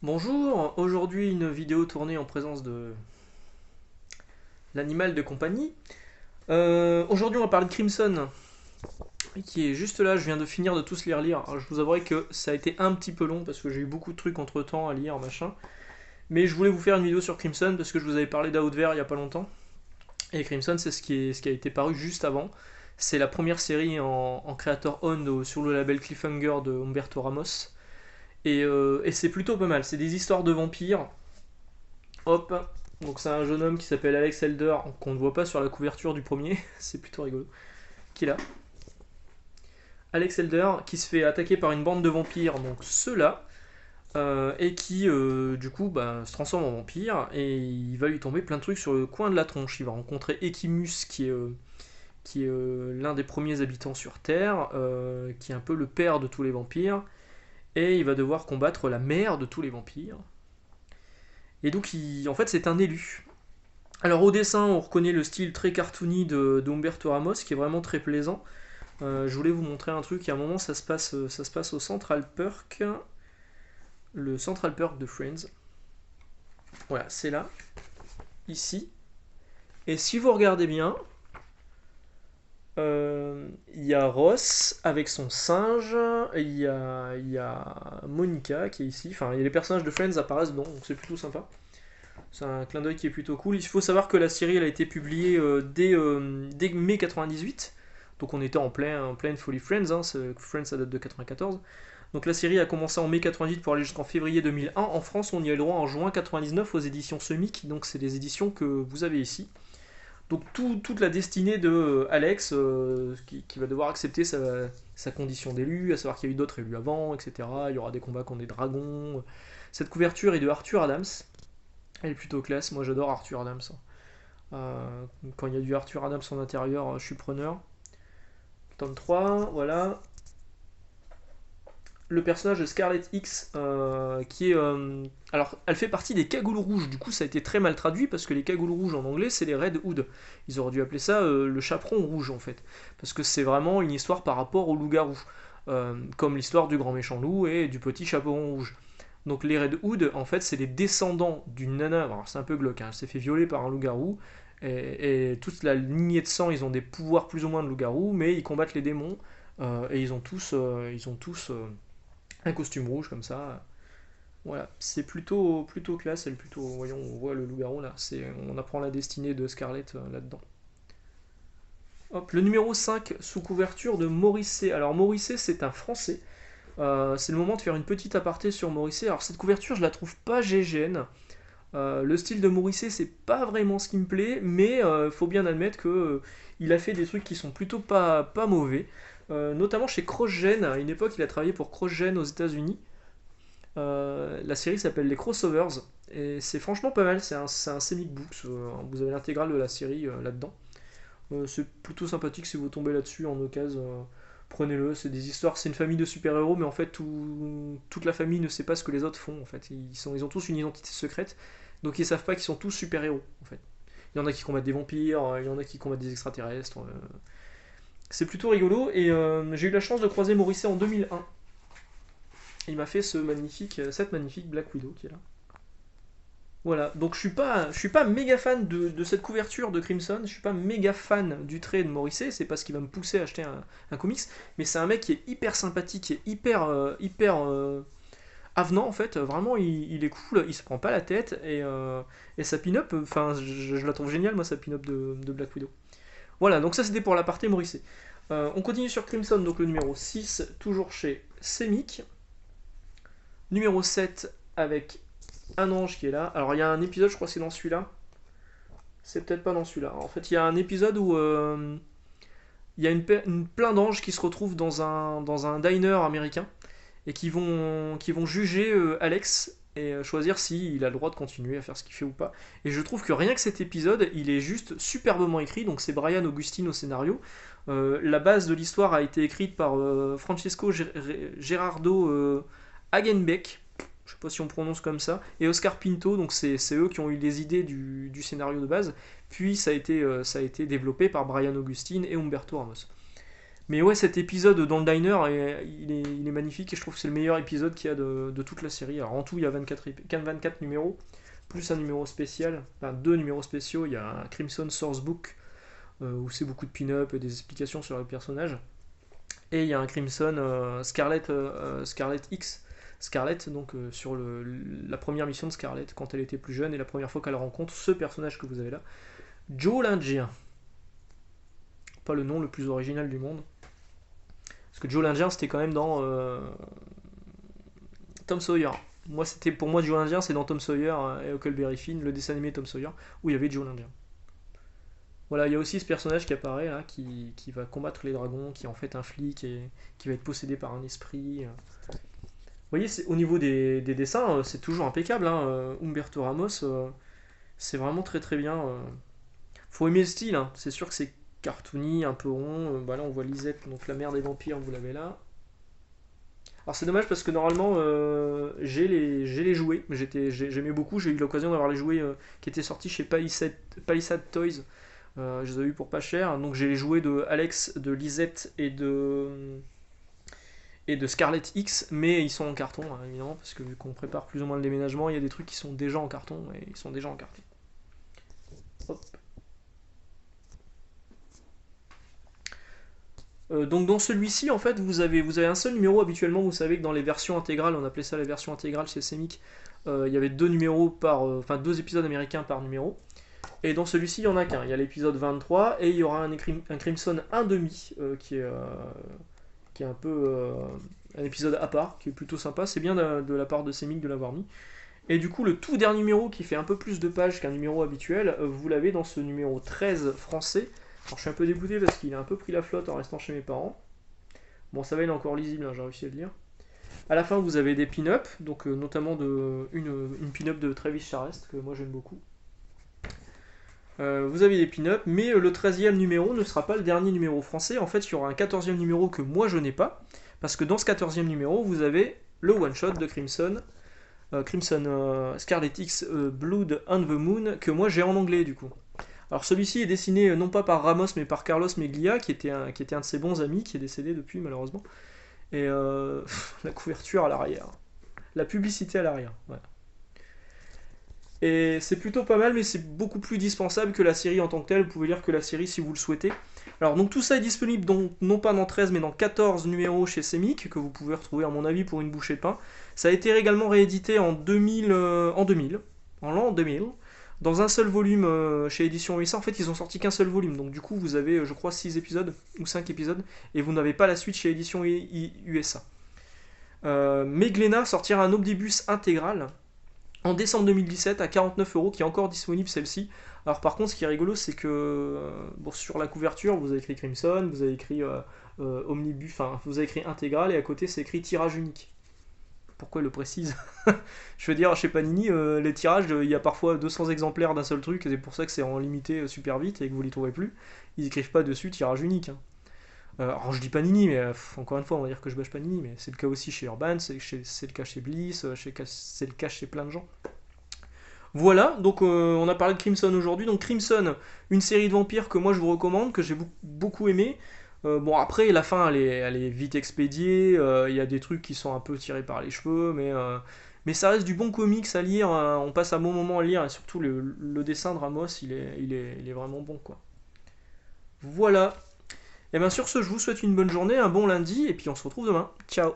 Bonjour, aujourd'hui une vidéo tournée en présence de l'animal de compagnie. Aujourd'hui on va parler de Crimson, qui est juste là, je viens de finir de tous les relire. Alors, je vous avouerai que ça a été un petit peu long parce que j'ai eu beaucoup de trucs entre temps à lire, machin. Mais je voulais vous faire une vidéo sur Crimson parce que je vous avais parlé d'Outver il y a pas longtemps. Et Crimson c'est ce qui a été paru juste avant. C'est la première série en creator owned sur le label Cliffhanger de Humberto Ramos. Et c'est plutôt pas mal, c'est des histoires de vampires. Hop, donc c'est un jeune homme qui s'appelle Alex Elder, qu'on ne voit pas sur la couverture du premier, c'est plutôt rigolo. Qui est là Alex Elder qui se fait attaquer par une bande de vampires, donc ceux-là, et qui du coup se transforme en vampire, et il va lui tomber plein de trucs sur le coin de la tronche. Il va rencontrer Ekimus qui est l'un des premiers habitants sur Terre, qui est un peu le père de tous les vampires, et il va devoir combattre la mère de tous les vampires. Et donc en fait c'est un élu. Alors au dessin, on reconnaît le style très cartoony de Humberto Ramos, qui est vraiment très plaisant. Je voulais vous montrer un truc. À un moment, ça se passe au Central Perk, le Central Perk de Friends. Voilà, c'est là, ici. Et si vous regardez bien, il y a Ross avec son singe, il y a Monica qui est ici. Enfin, les personnages de Friends apparaissent dedans, donc c'est plutôt sympa. C'est un clin d'œil qui est plutôt cool. Il faut savoir que la série elle a été publiée dès mai 98. Donc on était en pleine folie Friends. Friends ça date de 94. Donc la série a commencé en mai 98 pour aller jusqu'en février 2001. En France on y a eu le droit en juin 99 aux éditions Semic. Donc c'est les éditions que vous avez ici. Donc toute la destinée de Alex qui va devoir accepter sa condition d'élu, à savoir qu'il y a eu d'autres élus avant, etc. Il y aura des combats contre des dragons. Cette couverture est de Arthur Adams. Elle est plutôt classe, moi j'adore Arthur Adams. Quand il y a du Arthur Adams en intérieur, je suis preneur. Tome 3, voilà. Le personnage de Scarlet X, qui est... alors, elle fait partie des cagoules rouges, du coup ça a été très mal traduit, parce que les cagoules rouges en anglais, c'est les Red Hood. Ils auraient dû appeler ça le chaperon rouge, en fait. Parce que c'est vraiment une histoire par rapport au loup-garou. Comme l'histoire du grand méchant loup et du petit chaperon rouge. Donc les Red Hood, en fait, c'est les descendants d'une nana. Alors c'est un peu glauque, hein, elle s'est fait violer par un loup-garou. Et toute la lignée de sang, ils ont des pouvoirs plus ou moins de loup-garou, mais ils combattent les démons. Et ils ont tous un costume rouge comme ça. Voilà, c'est plutôt classe. Elle est plutôt, voyons, on voit le loup-garou là. On apprend la destinée de Scarlett là-dedans. Hop, le numéro 5 sous couverture de Morisset. Alors Morisset, c'est un français. C'est le moment de faire une petite aparté sur Morisset. Alors cette couverture, je la trouve pas GGN. Le style de Morisset, c'est pas vraiment ce qui me plaît, mais faut bien admettre que il a fait des trucs qui sont plutôt pas mauvais. Notamment chez CrossGen. À une époque, il a travaillé pour CrossGen aux États-Unis. La série s'appelle Les Crossovers. Et c'est franchement pas mal. C'est un comic books. Vous avez l'intégrale de la série là-dedans. C'est plutôt sympathique si vous tombez là-dessus en occasion. Prenez-le, c'est des histoires, c'est une famille de super-héros, mais en fait toute la famille ne sait pas ce que les autres font. En fait, ils ont tous une identité secrète, donc ils savent pas qu'ils sont tous super-héros. En fait, il y en a qui combattent des vampires, il y en a qui combattent des extraterrestres. C'est plutôt rigolo et j'ai eu la chance de croiser Morisset en 2001. Il m'a fait cette magnifique Black Widow qui est là. Voilà, donc je suis pas méga fan de cette couverture de Crimson, je suis pas méga fan du trait de Morisset, c'est pas ce qui va me pousser à acheter un comics, mais c'est un mec qui est hyper sympathique, qui est hyper avenant en fait, vraiment il est cool, il se prend pas la tête et sa pin-up, enfin je la trouve géniale moi sa pin-up de Black Widow. Voilà, donc ça c'était pour la partie Morisset. On continue sur Crimson, donc le numéro 6, toujours chez Semic. Numéro 7 avec un ange qui est là. Alors il y a un épisode, je crois que c'est dans celui-là. C'est peut-être pas dans celui-là. En fait, il y a un épisode où il y a plein d'anges qui se retrouvent dans un diner américain et qui vont juger Alex et choisir s'il a le droit de continuer à faire ce qu'il fait ou pas. Et je trouve que rien que cet épisode, il est juste superbement écrit. Donc c'est Brian Augustine au scénario. La base de l'histoire a été écrite par Francesco Gerardo Hagenbeck, je sais pas si on prononce comme ça, et Oscar Pinto, donc c'est eux qui ont eu les idées du scénario de base, puis ça a été développé par Brian Augustine et Humberto Ramos. Mais ouais, cet épisode dans le diner, il est magnifique et je trouve que c'est le meilleur épisode qu'il y a de toute la série. Alors en tout, il y a 24 numéros, plus un numéro spécial, enfin deux numéros spéciaux. Il y a un Crimson Source Book, où c'est beaucoup de pin-up et des explications sur les personnages. Et il y a un Crimson Scarlet X. Scarlet, donc sur la première mission de Scarlet, quand elle était plus jeune, et la première fois qu'elle rencontre ce personnage que vous avez là, Joe l'Indien. Pas le nom le plus original du monde. Parce que Joe l'Indien, c'était quand même dans Tom Sawyer. Pour moi, Joe l'Indien, c'est dans Tom Sawyer et Huckleberry Finn, le dessin animé Tom Sawyer, où il y avait Joe l'Indien. Voilà, il y a aussi ce personnage qui apparaît là, qui va combattre les dragons, qui est en fait un flic et qui va être possédé par un esprit. Vous voyez, au niveau des dessins, c'est toujours impeccable. Hein. Humberto Ramos, c'est vraiment très très bien. Faut aimer le style, hein. C'est sûr que c'est cartoony, un peu rond. Bah là, on voit Lisette, donc la mère des vampires, vous l'avez là. Alors c'est dommage parce que normalement, j'ai les jouets. J'aimais beaucoup, j'ai eu l'occasion d'avoir les jouets qui étaient sortis chez Palisade Toys. Je les ai eu pour pas cher. Donc j'ai les jouets de Alex, de Lisette et de Scarlet X, mais ils sont en carton, hein, évidemment, parce que vu qu'on prépare plus ou moins le déménagement, il y a des trucs qui sont déjà en carton, et ils sont déjà en carton. Hop. Donc dans celui-ci, en fait, vous avez un seul numéro. Habituellement, vous savez que dans les versions intégrales, on appelait ça la version intégrale chez Semic, il y avait deux numéros enfin deux épisodes américains par numéro. Et dans celui-ci, il n'y en a qu'un. Il y a l'épisode 23 et il y aura un Crimson 1,5 qui est un peu un épisode à part, qui est plutôt sympa. C'est bien de la part de Semic de l'avoir mis. Et du coup, le tout dernier numéro qui fait un peu plus de pages qu'un numéro habituel, vous l'avez dans ce numéro 13 français. Alors je suis un peu dégoûté parce qu'il a un peu pris la flotte en restant chez mes parents. Bon, ça va, il est encore lisible, hein, j'ai réussi à le lire. À la fin, vous avez des pin-up, donc notamment une pin-up de Travis Charest, que moi j'aime beaucoup. Vous avez des pin-up, mais le 13e numéro ne sera pas le dernier numéro français. En fait, il y aura un 14e numéro que moi je n'ai pas, parce que dans ce 14e numéro, vous avez le one-shot de Crimson Scarlet X Blood and the Moon, que moi j'ai en anglais du coup. Alors celui-ci est dessiné non pas par Ramos, mais par Carlos Meglia, qui était un de ses bons amis, qui est décédé depuis malheureusement. Et la couverture à l'arrière. La publicité à l'arrière. Voilà. Et c'est plutôt pas mal, mais c'est beaucoup plus dispensable que la série en tant que telle. Vous pouvez lire que la série si vous le souhaitez. Alors donc tout ça est disponible non pas dans 13 mais dans 14 numéros chez Semic, que vous pouvez retrouver à mon avis pour une bouchée de pain. Ça a été également réédité en 2000, en l'an 2000, dans un seul volume chez Édition USA. En fait ils ont sorti qu'un seul volume, donc du coup vous avez je crois 6 épisodes ou 5 épisodes, et vous n'avez pas la suite chez Édition USA. Meglena sortira un omnibus intégral en décembre 2017 à 49€, qui est encore disponible celle-ci. Alors par contre, ce qui est rigolo, c'est que bon, sur la couverture, vous avez écrit Crimson, vous avez écrit Omnibus, enfin vous avez écrit intégral, et à côté c'est écrit tirage unique. Pourquoi il le précise? Je veux dire, chez Panini, les tirages, il y a parfois 200 exemplaires d'un seul truc, et c'est pour ça que c'est en limité super vite et que vous les trouvez plus. Ils écrivent pas dessus tirage unique. Hein. Alors je dis Panini, mais encore une fois, on va dire que je bâche Panini, mais c'est le cas aussi chez Urban, c'est le cas chez Bliss, c'est le cas chez plein de gens. Voilà, donc on a parlé de Crimson aujourd'hui. Donc Crimson, une série de vampires que moi je vous recommande, que j'ai beaucoup aimé. Bon, après, la fin, elle est vite expédiée. Il y a des trucs qui sont un peu tirés par les cheveux, mais ça reste du bon comics à lire. On passe un bon moment à lire, et surtout le dessin de Ramos, il est vraiment bon, quoi. Voilà. Et bien sur ce, je vous souhaite une bonne journée, un bon lundi, et puis on se retrouve demain. Ciao.